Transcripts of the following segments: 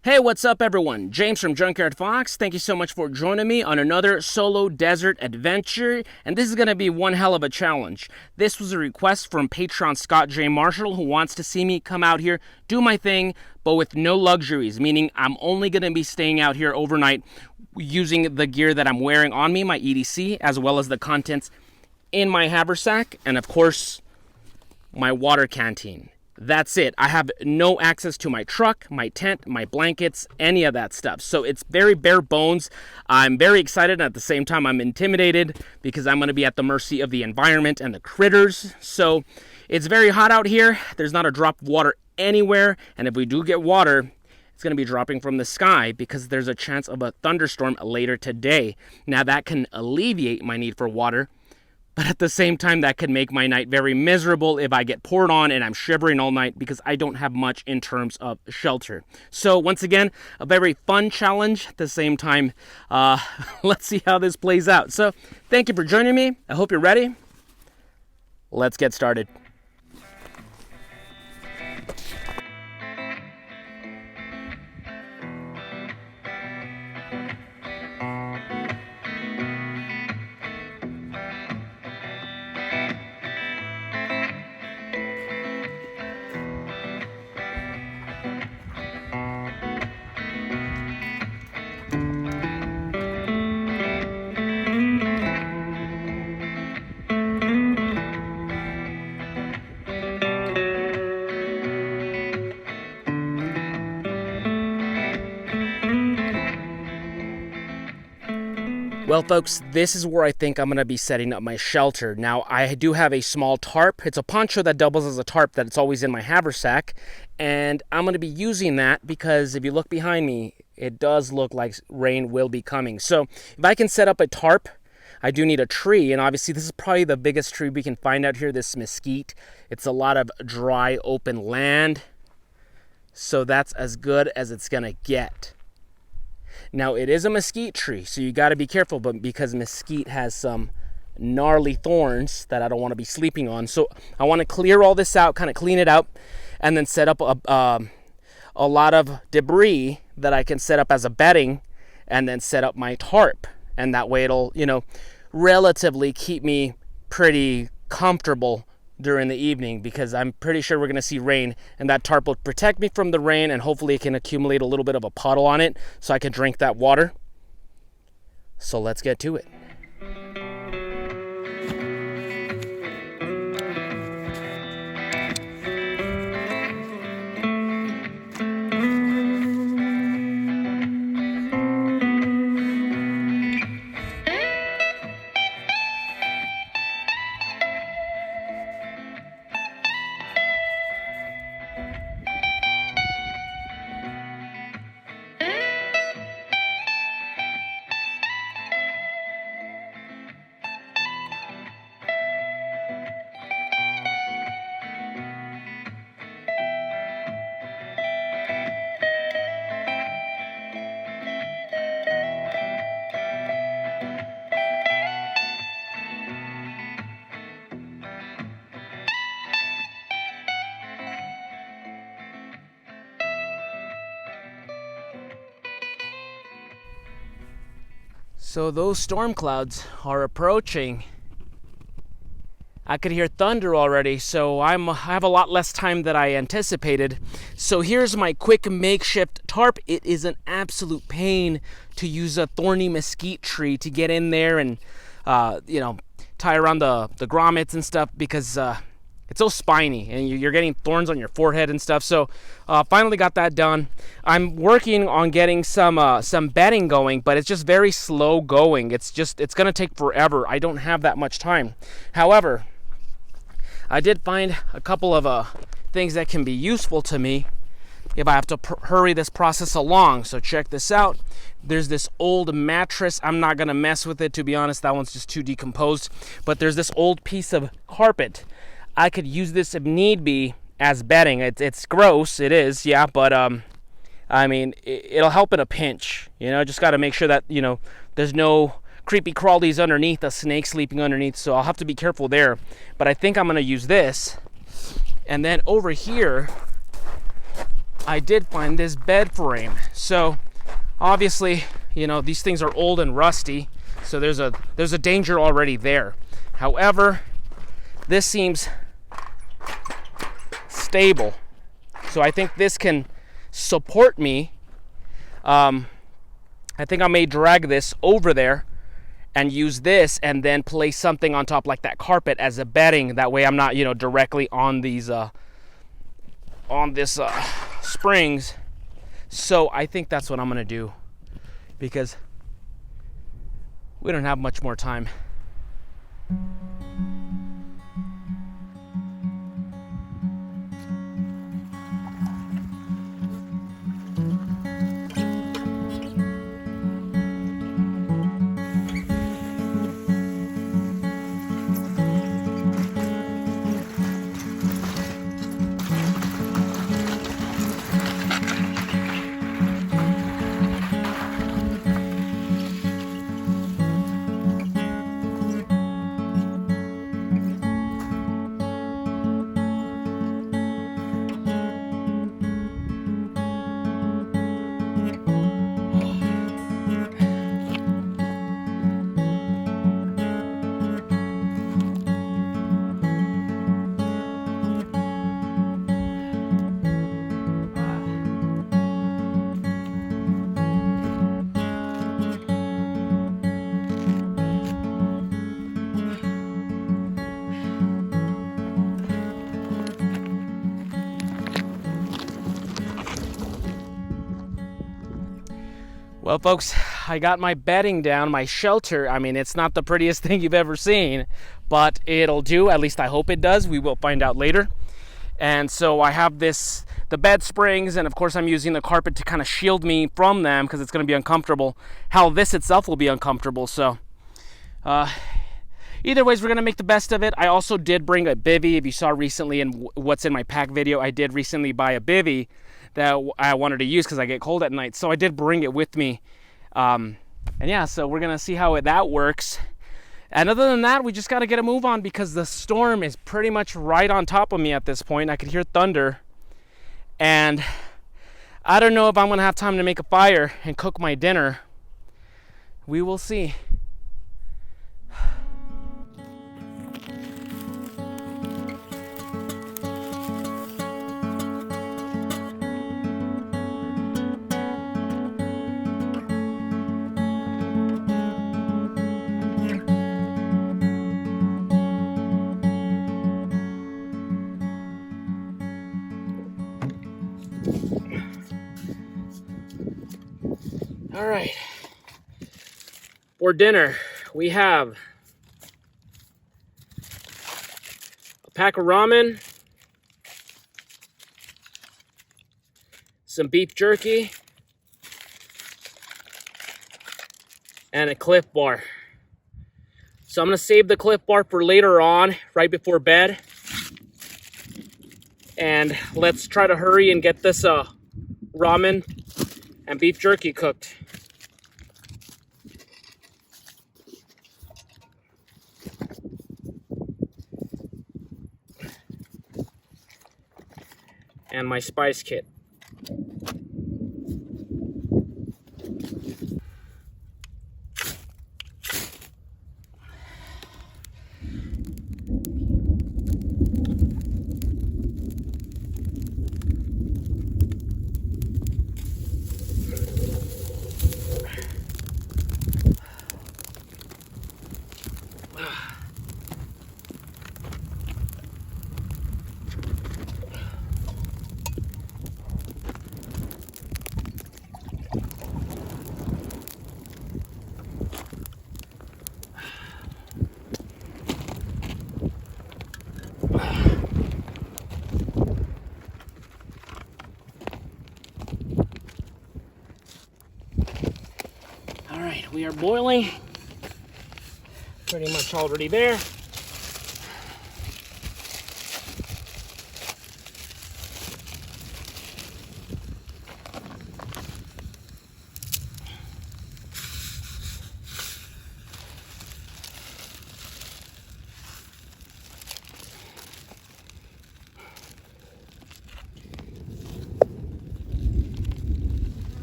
Hey, what's up everyone? James from Junkyard Fox. Thank you so much for joining me on another solo desert adventure, and this is going to be one hell of a challenge. This was a request from Patron Scott J. Marshall, who wants to see me come out here, do my thing, but with no luxuries, meaning I'm only going to be staying out here overnight using the gear that I'm wearing on me, my EDC, as well as the contents in my Haversack, and of course, my water canteen. That's it. I have no access to my truck, my tent, my blankets, any of that stuff. So it's very bare bones. I'm very excited, and at the same time I'm intimidated because I'm going to be at the mercy of the environment and the critters. So it's very hot out here. There's not a drop of water anywhere, and if we do get water, it's going to be dropping from the sky because there's a chance of a thunderstorm later today. Now that can alleviate my need for water, but at the same time, that could make my night very miserable if I get poured on and I'm shivering all night because I don't have much in terms of shelter. So once again, a very fun challenge. At the same time, let's see how this plays out. So thank you for joining me. I hope you're ready. Let's get started. Well, folks, this is where I think I'm going to be setting up my shelter. Now, I do have a small tarp. It's a poncho that doubles as a tarp that it's always in my haversack. And I'm going to be using that because if you look behind me, it does look like rain will be coming. So if I can set up a tarp, I do need a tree. And obviously, this is probably the biggest tree we can find out here, this mesquite. It's a lot of dry, open land. So that's as good as it's going to get. Now, it is a mesquite tree, so you got to be careful, but because mesquite has some gnarly thorns that I don't want to be sleeping on. So I want to clear all this out, kind of clean it out, and then set up a lot of debris that I can set up as a bedding, and then set up my tarp. And that way it'll, relatively keep me pretty comfortable during the evening, because I'm pretty sure we're going to see rain, and that tarp will protect me from the rain, and hopefully it can accumulate a little bit of a puddle on it so I can drink that water. So let's get to it. So those storm clouds are approaching. I could hear thunder already, so I have a lot less time than I anticipated. So here's my quick makeshift tarp. It is an absolute pain to use a thorny mesquite tree to get in there and, tie around the grommets and stuff because it's so spiny and you're getting thorns on your forehead and stuff. So finally got that done. I'm working on getting some bedding going, but it's just very slow going. It's going to take forever. I don't have that much time. However, I did find a couple of things that can be useful to me if I have to hurry this process along. So check this out. There's this old mattress. I'm not going to mess with it, to be honest. That one's just too decomposed. But there's this old piece of carpet. I could use this if need be as bedding. It's gross, it is, yeah, but it'll help in a pinch. Just got to make sure that there's no creepy crawlies underneath, a snake sleeping underneath, so I'll have to be careful there. But I think I'm going to use this. And then over here, I did find this bed frame. So obviously, you know, these things are old and rusty, so there's a danger already there. However, this seems stable, so I think this can support me. I think I may drag this over there and use this and then place something on top like that carpet as a bedding. That way I'm not, you know, directly on these springs. So I think that's what I'm gonna do, because we don't have much more time. Well, folks, I got my bedding down, my shelter. I mean, it's not the prettiest thing you've ever seen, but it'll do. At least I hope it does. We will find out later. And so I have the bed springs, and of course I'm using the carpet to kind of shield me from them because it's going to be uncomfortable. Hell, this itself will be uncomfortable. So either ways, we're going to make the best of it. I also did bring a bivy. If you saw recently in what's in my pack video, I did recently buy a bivy that I wanted to use because I get cold at night. So I did bring it with me. And yeah, so we're going to see how that works. And other than that, we just got to get a move on because the storm is pretty much right on top of me at this point. I could hear thunder. And I don't know if I'm going to have time to make a fire and cook my dinner. We will see. All right, for dinner, we have a pack of ramen, some beef jerky, and a Cliff Bar. So I'm gonna save the Cliff Bar for later on, right before bed. And let's try to hurry and get this ramen and beef jerky cooked. And my spice kit. We are boiling, pretty much already there.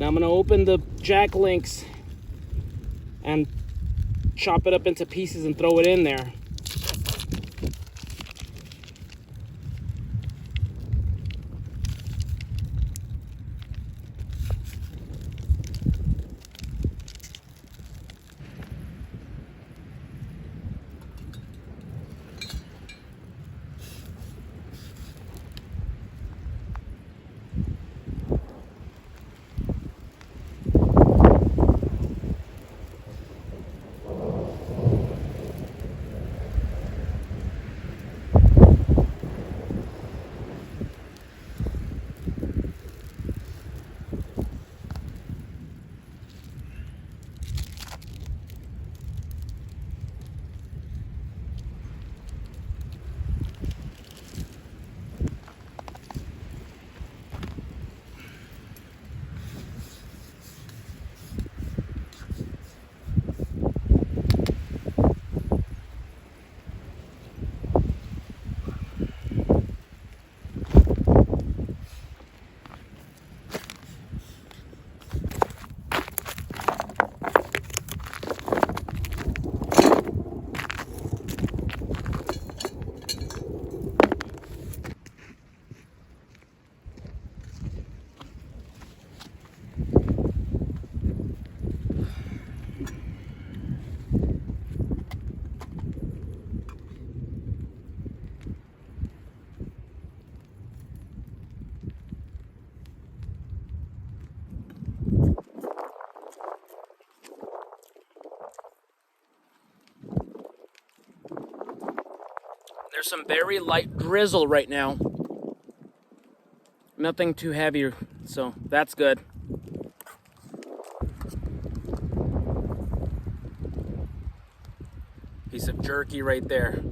Now I'm going to open the jack links and chop it up into pieces and throw it in there. There's some very light drizzle right now. Nothing too heavy, so that's good. Piece of jerky right there.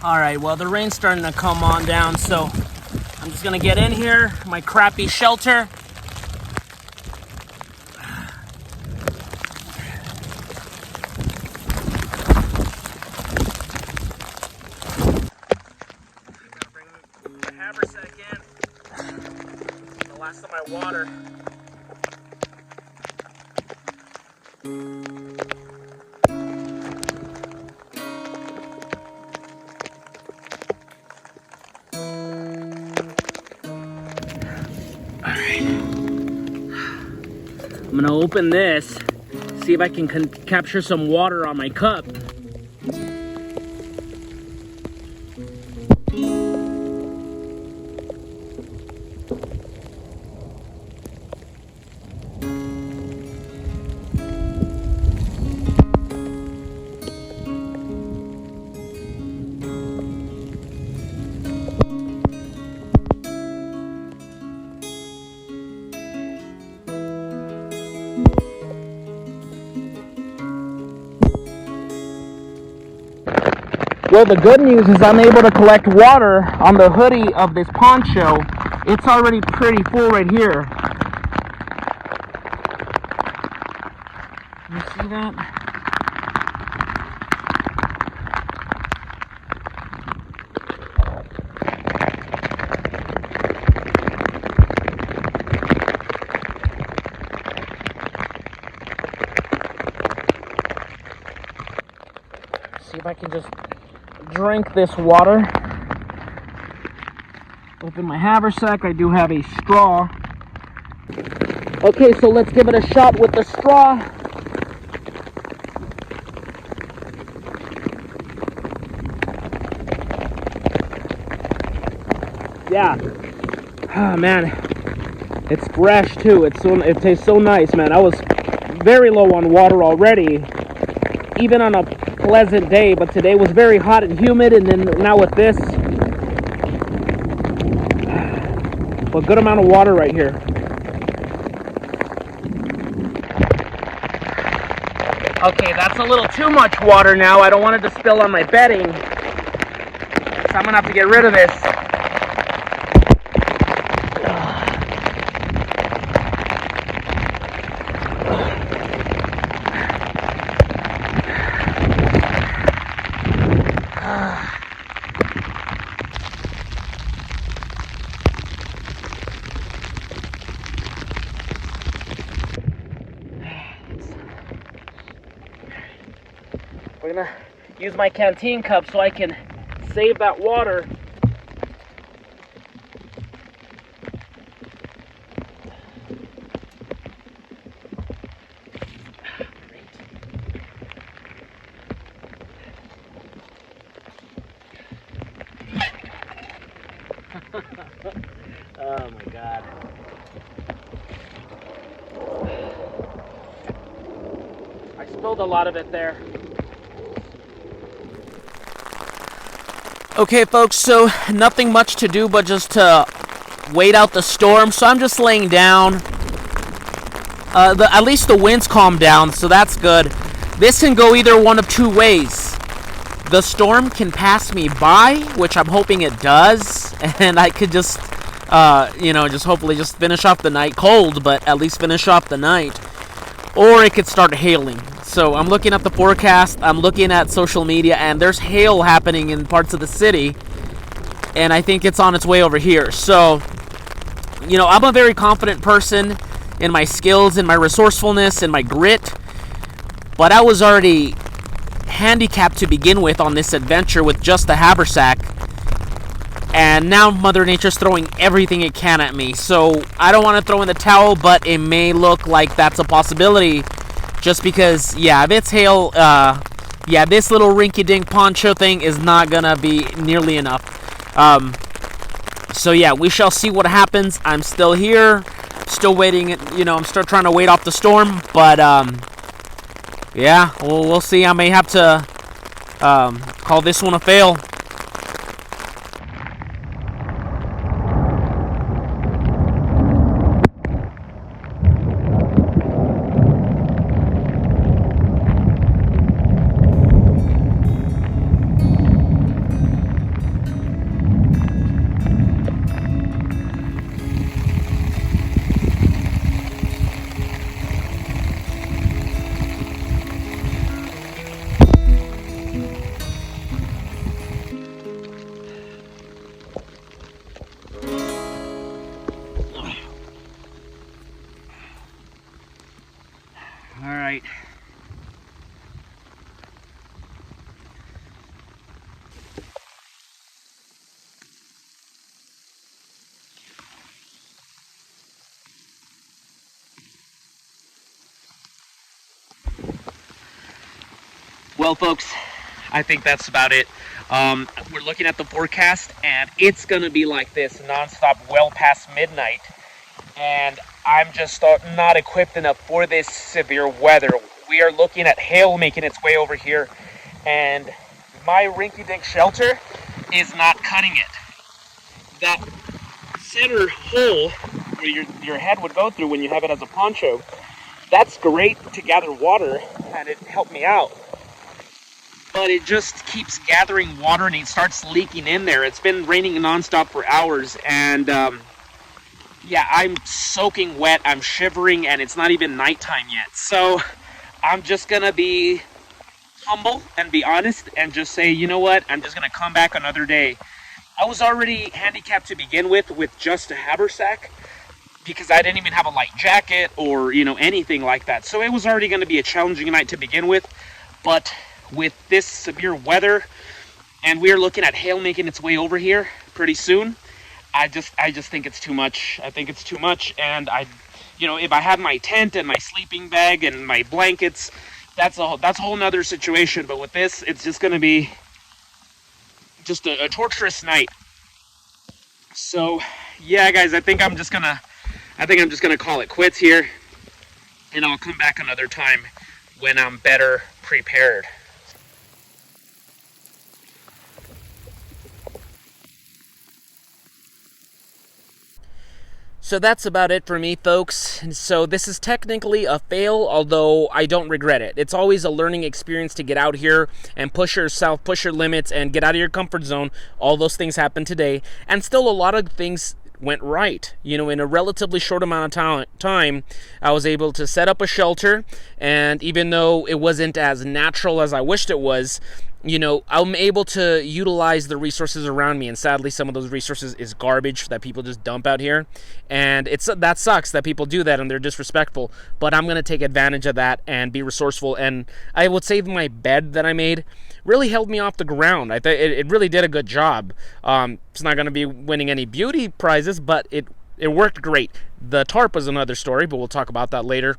All right, well, the rain's starting to come on down, so I'm just gonna get in here, my crappy shelter. Gotta bring the Haversack in. The last of my water. I'm gonna open this, see if I can capture some water on my cup. Well, the good news is I'm able to collect water on the hoodie of this poncho. It's already pretty full right here. You see that? See if I can just drink this water. Open my Haversack. I do have a straw. Okay, so let's give it a shot with the straw. yeah. Oh, man. It's fresh, too. It tastes so nice, man. I was very low on water already, even on a pleasant day, but today was very hot and humid, and then now with this, a good amount of water right here. Okay, that's a little too much water now. I don't want it to spill on my bedding, so I'm gonna have to get rid of this. We're gonna use my canteen cup so I can save that water. Oh my God. I spilled a lot of it there. Okay, folks, so nothing much to do but just to wait out the storm. So I'm just laying down. At least the wind's calmed down, so that's good. This can go either one of two ways. The storm can pass me by, which I'm hoping it does, and I could just, just hopefully just finish off the night cold, but at least finish off the night. Or it could start hailing. So I'm looking at the forecast, I'm looking at social media, and there's hail happening in parts of the city, and I think it's on its way over here. So, I'm a very confident person in my skills, in my resourcefulness, in my grit, but I was already handicapped to begin with on this adventure with just the haversack, and now Mother Nature's throwing everything it can at me. So I don't want to throw in the towel, but it may look like that's a possibility. Just because, if it's hail, this little rinky-dink poncho thing is not gonna be nearly enough. We shall see what happens. I'm still here, still waiting. I'm still trying to wait off the storm, but we'll see. I may have to call this one a fail. All right. Well, folks, I think that's about it. We're looking at the forecast, and it's going to be like this nonstop well past midnight. And I'm just not equipped enough for this severe weather. We are looking at hail making its way over here, and my rinky-dink shelter is not cutting it. That center hole where your head would go through when you have it as a poncho, that's great to gather water, and it helped me out. But it just keeps gathering water, and it starts leaking in there. It's been raining nonstop for hours, and I'm soaking wet, I'm shivering, and it's not even nighttime yet. So I'm just gonna be humble and be honest and just say, you know what, I'm just gonna come back another day. I was already handicapped to begin with just a haversack, because I didn't even have a light jacket or, anything like that. So it was already gonna be a challenging night to begin with. But with this severe weather, and we're looking at hail making its way over here pretty soon, I just think it's too much. I think it's too much, and if I had my tent and my sleeping bag and my blankets, that's a whole nother situation. But with this, it's just going to be just a torturous night. So yeah, guys, I think I'm just gonna call it quits here, and I'll come back another time when I'm better prepared. So that's about it for me, folks. So this is technically a fail, although I don't regret it. It's always a learning experience to get out here and push yourself, push your limits, and get out of your comfort zone. All those things happened today, and still a lot of things went right. You know, in a relatively short amount of time, I was able to set up a shelter, and even though it wasn't as natural as I wished it was, you know, I'm able to utilize the resources around me, and sadly some of those resources is garbage that people just dump out here, and that sucks that people do that and they're disrespectful, but I'm going to take advantage of that and be resourceful. And I would say my bed that I made really held me off the ground. I think it really did a good job. It's not going to be winning any beauty prizes, but it worked great. The tarp was another story, but we'll talk about that later.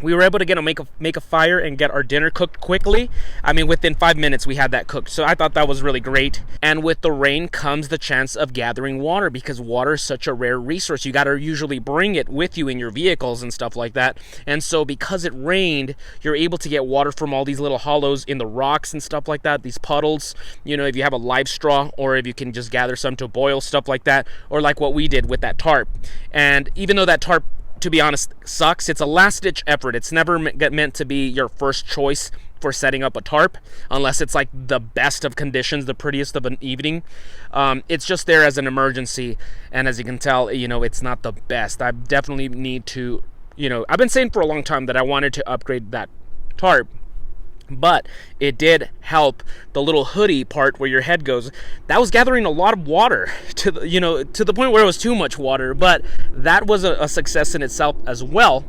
We were able to make a fire and get our dinner cooked quickly. I mean, within 5 minutes we had that cooked. So I thought that was really great. And with the rain comes the chance of gathering water, because water is such a rare resource. You got to usually bring it with you in your vehicles and stuff like that. And so because it rained, you're able to get water from all these little hollows in the rocks and stuff like that, these puddles. You know, if you have a live straw, or if you can just gather some to boil, stuff like that, or like what we did with that tarp. And even though that tarp, to be honest, sucks, it's a last-ditch effort. It's never meant to be your first choice for setting up a tarp, unless it's like the best of conditions, the prettiest of an evening. It's just there as an emergency, and as you can tell, you know, it's not the best. I definitely need to, you know, I've been saying for a long time that I wanted to upgrade that tarp, but it did help the little hoodie part where your head goes. That was gathering a lot of water to the, you know, to the point where it was too much water, but that was a success in itself as well.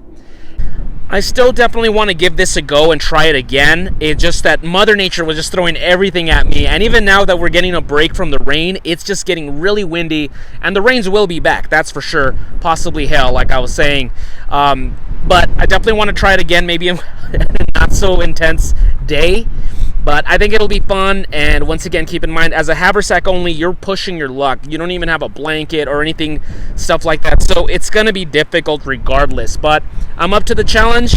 I still definitely want to give this a go and try it again. It's just that Mother Nature was just throwing everything at me, and even now that we're getting a break from the rain, it's just getting really windy, and the rains will be back, that's for sure. Possibly hail, like I was saying. But I definitely want to try it again, maybe a not so intense day. But I think it'll be fun, and once again, keep in mind, as a Haversack only, you're pushing your luck. You don't even have a blanket or anything, stuff like that, so it's going to be difficult regardless. But I'm up to the challenge.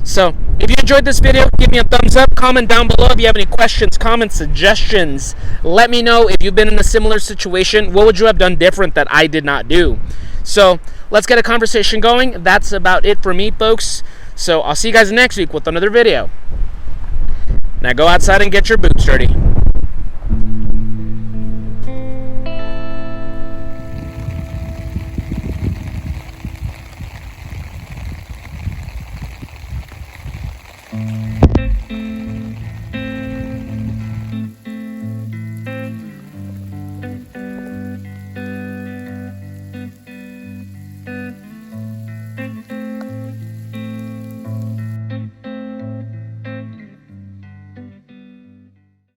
So if you enjoyed this video, give me a thumbs up, comment down below if you have any questions, comments, suggestions. Let me know if you've been in a similar situation. What would you have done different that I did not do? So let's get a conversation going. That's about it for me, folks. So I'll see you guys next week with another video. Now go outside and get your boots dirty.